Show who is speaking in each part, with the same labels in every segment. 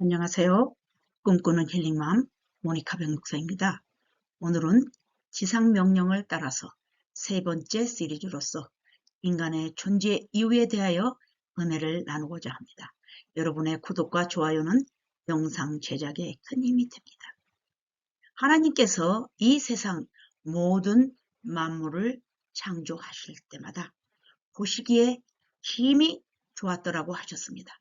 Speaker 1: 안녕하세요. 꿈꾸는 힐링맘 모니카 백목사입니다. 오늘은 지상명령을 따라서 세 번째 시리즈로서 인간의 존재 이유에 대하여 은혜를 나누고자 합니다. 여러분의 구독과 좋아요는 영상 제작에 큰 힘이 됩니다. 하나님께서 이 세상 모든 만물을 창조하실 때마다 보시기에 힘이 좋았더라고 하셨습니다.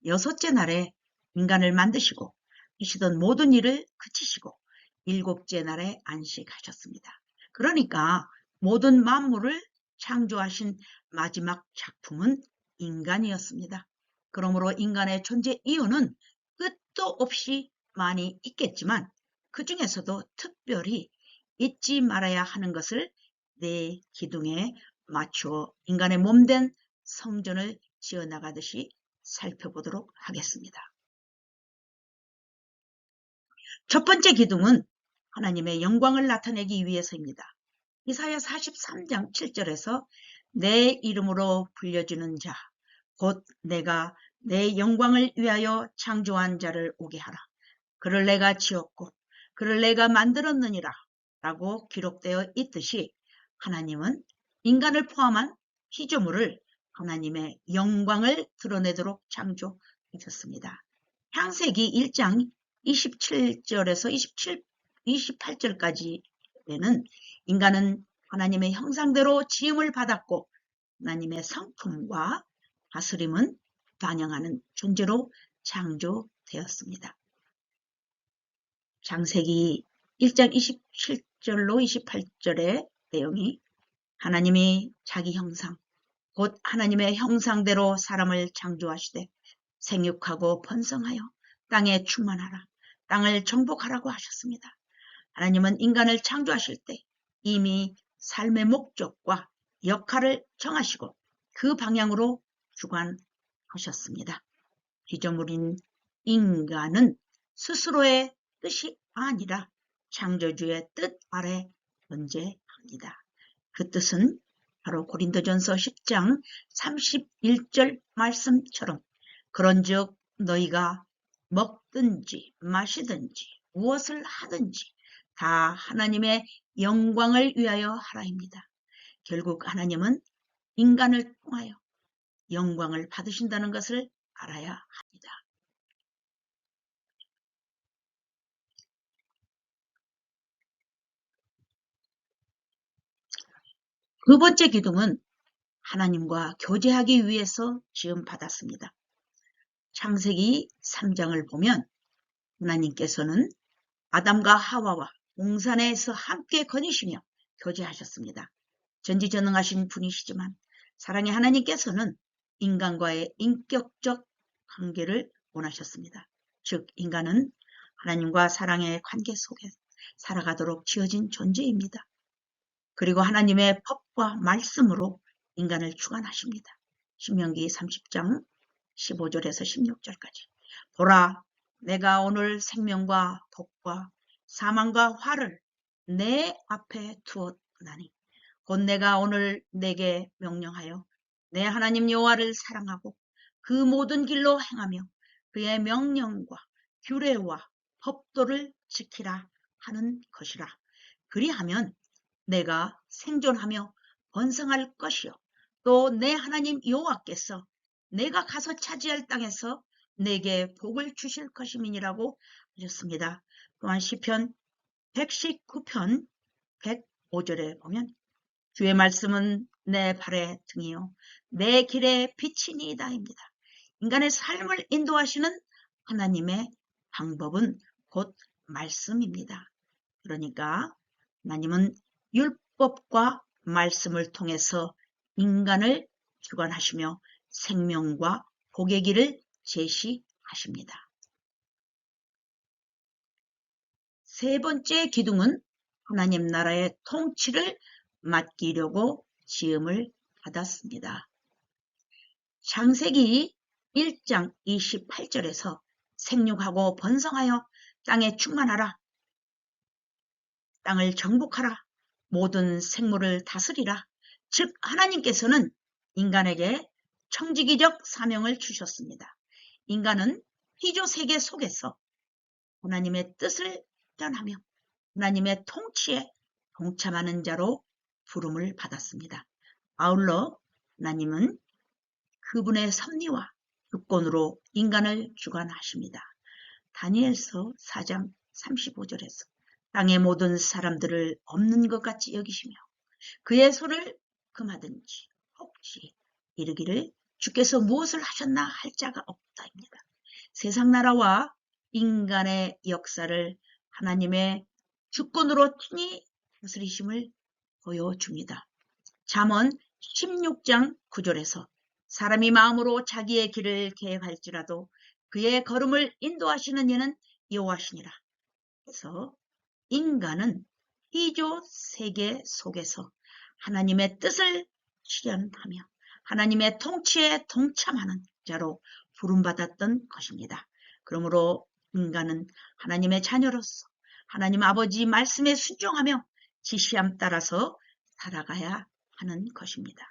Speaker 1: 여섯째 날에 인간을 만드시고 하시던 모든 일을 그치시고 일곱째 날에 안식하셨습니다. 그러니까 모든 만물을 창조하신 마지막 작품은 인간이었습니다. 그러므로 인간의 존재 이유는 끝도 없이 많이 있겠지만 그 중에서도 특별히 잊지 말아야 하는 것을 네 기둥에 맞추어 인간의 몸된 성전을 지어나가듯이 살펴보도록 하겠습니다. 첫 번째 기둥은 하나님의 영광을 나타내기 위해서입니다. 이사야 43장 7절에서 내 이름으로 불려지는 자, 곧 내가 내 영광을 위하여 창조한 자를 오게 하라. 그를 내가 지었고 그를 내가 만들었느니라 라고 기록되어 있듯이 하나님은 인간을 포함한 피조물을 하나님의 영광을 드러내도록 창조하셨습니다. 창세기 1장 27절에서 28절까지에는 인간은 하나님의 형상대로 지음을 받았고 하나님의 성품과 다스림은 반영하는 존재로 창조되었습니다. 창세기 1장 27절로 28절의 내용이 하나님이 자기 형상, 곧 하나님의 형상대로 사람을 창조하시되 생육하고 번성하여 땅에 충만하라, 땅을 정복하라고 하셨습니다. 하나님은 인간을 창조하실 때 이미 삶의 목적과 역할을 정하시고 그 방향으로 주관하셨습니다. 피조물인 인간은 스스로의 뜻이 아니라 창조주의 뜻 아래 존재합니다. 그 뜻은 바로 고린도전서 10장 31절 말씀처럼 그런즉 너희가 먹든지 마시든지 무엇을 하든지 다 하나님의 영광을 위하여 하라입니다. 결국 하나님은 인간을 통하여 영광을 받으신다는 것을 알아야 합니다. 두 번째 기둥은 하나님과 교제하기 위해서 지음받았습니다. 창세기 3장을 보면 하나님께서는 아담과 하와와 동산에서 함께 거니시며 교제하셨습니다. 전지전능하신 분이시지만 사랑의 하나님께서는 인간과의 인격적 관계를 원하셨습니다. 즉 인간은 하나님과 사랑의 관계 속에 살아가도록 지어진 존재입니다. 그리고 하나님의 법과 말씀으로 인간을 주관하십니다. 신명기 30장 15절에서 16절까지 보라, 내가 오늘 생명과 복과 사망과 화를 내 앞에 두었나니 곧 내가 오늘 내게 명령하여 내 하나님 여호와를 사랑하고 그 모든 길로 행하며 그의 명령과 규례와 법도를 지키라 하는 것이라. 그리하면 내가 생존하며 번성할 것이요 또 내 하나님 여호와께서 내가 가서 차지할 땅에서 내게 복을 주실 것임이니라고 하셨습니다. 또한 시편 119편 105절에 보면 주의 말씀은 내 발의 등이요 내 길의 빛이니이다입니다. 인간의 삶을 인도하시는 하나님의 방법은 곧 말씀입니다. 그러니까 하나님은 율법과 말씀을 통해서 인간을 주관하시며 생명과 복의 길을 제시하십니다. 세 번째 기둥은 하나님 나라의 통치를 맡기려고 지음을 받았습니다. 창세기 1장 28절에서 생육하고 번성하여 땅에 충만하라, 땅을 정복하라, 모든 생물을 다스리라. 즉 하나님께서는 인간에게 청지기적 사명을 주셨습니다. 인간은 피조 세계 속에서 하나님의 뜻을 전하며 하나님의 통치에 동참하는 자로 부름을 받았습니다. 아울러 하나님은 그분의 섭리와 주권으로 인간을 주관하십니다. 다니엘서 4장 35절에서 땅의 모든 사람들을 없는 것 같이 여기시며 그의 손을 금하든지 혹시 이르기를 주께서 무엇을 하셨나 할 자가 없다입니다. 세상 나라와 인간의 역사를 하나님의 주권으로 친히 다스리심을 보여줍니다. 잠언 16장 9절에서 사람이 마음으로 자기의 길을 계획할지라도 그의 걸음을 인도하시는 이는 여호와시니라. 그래서 인간은 피조 세계 속에서 하나님의 뜻을 실현하며 하나님의 통치에 동참하는 자로 부름받았던 것입니다. 그러므로 인간은 하나님의 자녀로서 하나님 아버지 말씀에 순종하며 지시함 따라서 살아가야 하는 것입니다.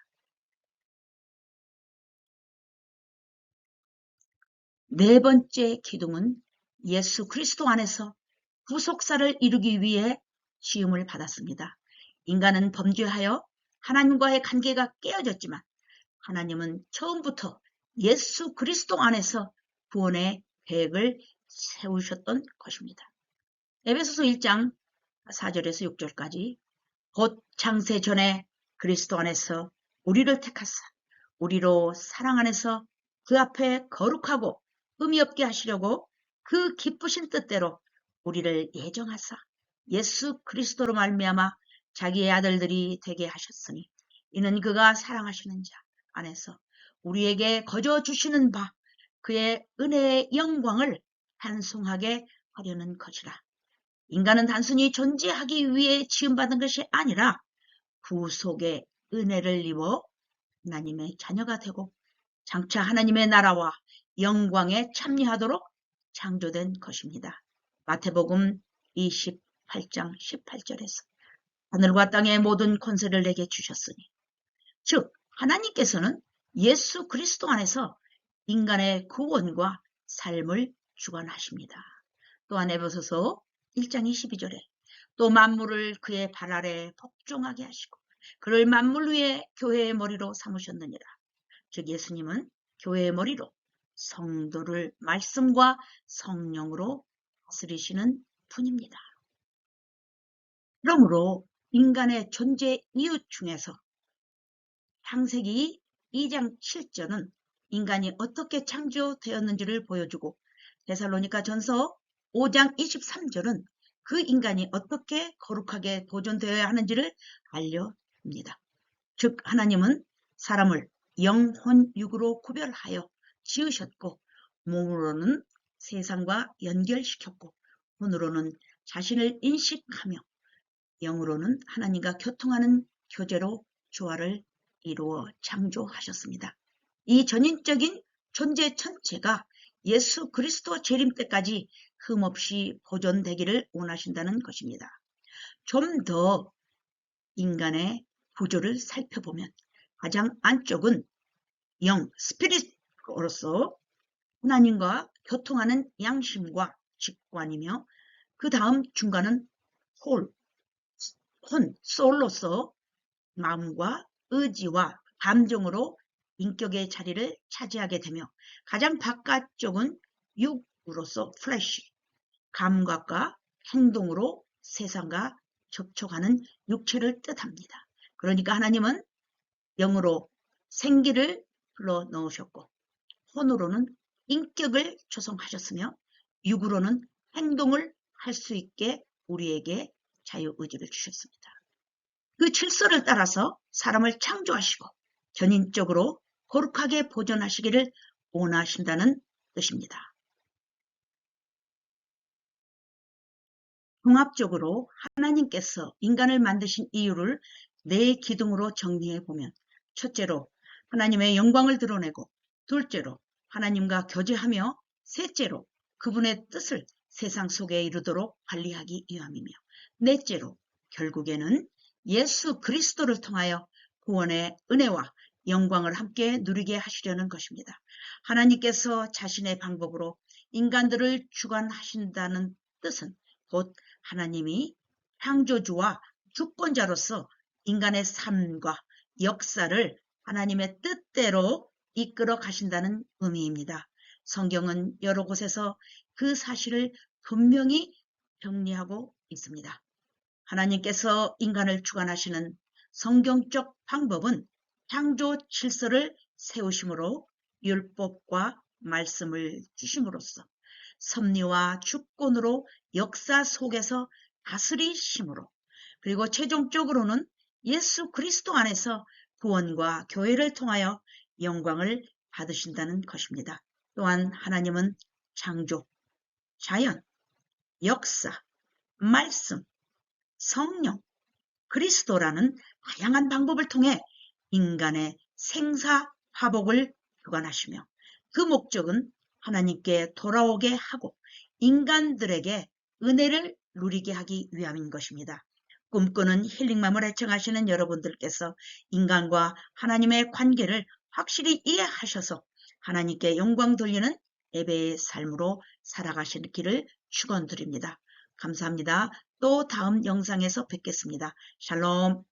Speaker 1: 네 번째 기둥은 예수 그리스도 안에서 구속사를 이루기 위해 지음을 받았습니다. 인간은 범죄하여 하나님과의 관계가 깨어졌지만 하나님은 처음부터 예수 그리스도 안에서 구원의 계획을 세우셨던 것입니다. 에베소서 1장 4절에서 6절까지 곧 창세 전에 그리스도 안에서 우리를 택하사 우리로 사랑 안에서 그 앞에 거룩하고 흠이 없게 하시려고 그 기쁘신 뜻대로 우리를 예정하사 예수 그리스도로 말미암아 자기의 아들들이 되게 하셨으니 이는 그가 사랑하시는 자 안에서 우리에게 거저 주시는 바 그의 은혜의 영광을 찬송하게 하려는 것이라. 인간은 단순히 존재하기 위해 지음받은 것이 아니라 구속의 은혜를 입어 하나님의 자녀가 되고 장차 하나님의 나라와 영광에 참여하도록 창조된 것입니다. 마태복음 28장 18절에서 하늘과 땅의 모든 권세를 내게 주셨으니 즉 하나님께서는 예수 그리스도 안에서 인간의 구원과 삶을 주관하십니다. 또한 에베소서 1장 22절에 또 만물을 그의 발 아래 복종하게 하시고 그를 만물 위에 교회의 머리로 삼으셨느니라. 즉 예수님은 교회의 머리로 성도를 말씀과 성령으로 다스리시는 분입니다. 그러므로 인간의 존재 이유 중에서 창세기 2장 7절은 인간이 어떻게 창조되었는지를 보여주고 데살로니가 전서 5장 23절은 그 인간이 어떻게 거룩하게 보존되어야 하는지를 알려줍니다. 즉 하나님은 사람을 영혼, 육으로 구별하여 지으셨고 몸으로는 세상과 연결시켰고 혼으로는 자신을 인식하며 영으로는 하나님과 교통하는 교제로 조화를 이루어 창조하셨습니다. 이 전인적인 존재 전체가 예수 그리스도 재림 때까지 흠없이 보존되기를 원하신다는 것입니다. 좀 더 인간의 구조를 살펴보면 가장 안쪽은 영, 스피릿으로서 하나님과 교통하는 양심과 직관이며 그 다음 중간은 소울로서 마음과 의지와 감정으로 인격의 자리를 차지하게 되며 가장 바깥쪽은 육으로서 플래시, 감각과 행동으로 세상과 접촉하는 육체를 뜻합니다. 그러니까 하나님은 영으로 생기를 불러넣으셨고 혼으로는 인격을 조성하셨으며 육으로는 행동을 할 수 있게 우리에게 자유의지를 주셨습니다. 그 질서를 따라서 사람을 창조하시고 견인적으로 거룩하게 보존하시기를 원하신다는 뜻입니다. 종합적으로 하나님께서 인간을 만드신 이유를 네 기둥으로 정리해 보면 첫째로 하나님의 영광을 드러내고 둘째로 하나님과 교제하며 셋째로 그분의 뜻을 세상 속에 이루도록 관리하기 위함이며 넷째로 결국에는 예수 그리스도를 통하여 구원의 은혜와 영광을 함께 누리게 하시려는 것입니다. 하나님께서 자신의 방법으로 인간들을 주관하신다는 뜻은 곧 하나님이 창조주와 주권자로서 인간의 삶과 역사를 하나님의 뜻대로 이끌어 가신다는 의미입니다. 성경은 여러 곳에서 그 사실을 분명히 정리하고 있습니다. 하나님께서 인간을 주관하시는 성경적 방법은 창조 질서를 세우심으로 율법과 말씀을 주심으로써 섭리와 주권으로 역사 속에서 다스리심으로, 그리고 최종적으로는 예수 그리스도 안에서 구원과 교회를 통하여 영광을 받으신다는 것입니다. 또한 하나님은 창조, 자연, 역사, 말씀, 성령, 그리스도라는 다양한 방법을 통해 인간의 생사화복을 주관하시며 그 목적은 하나님께 돌아오게 하고 인간들에게 은혜를 누리게 하기 위함인 것입니다. 꿈꾸는 힐링맘을 애청하시는 여러분들께서 인간과 하나님의 관계를 확실히 이해하셔서 하나님께 영광 돌리는 예배의 삶으로 살아가시기를 축원드립니다. 감사합니다. 또 다음 영상에서 뵙겠습니다. 샬롬.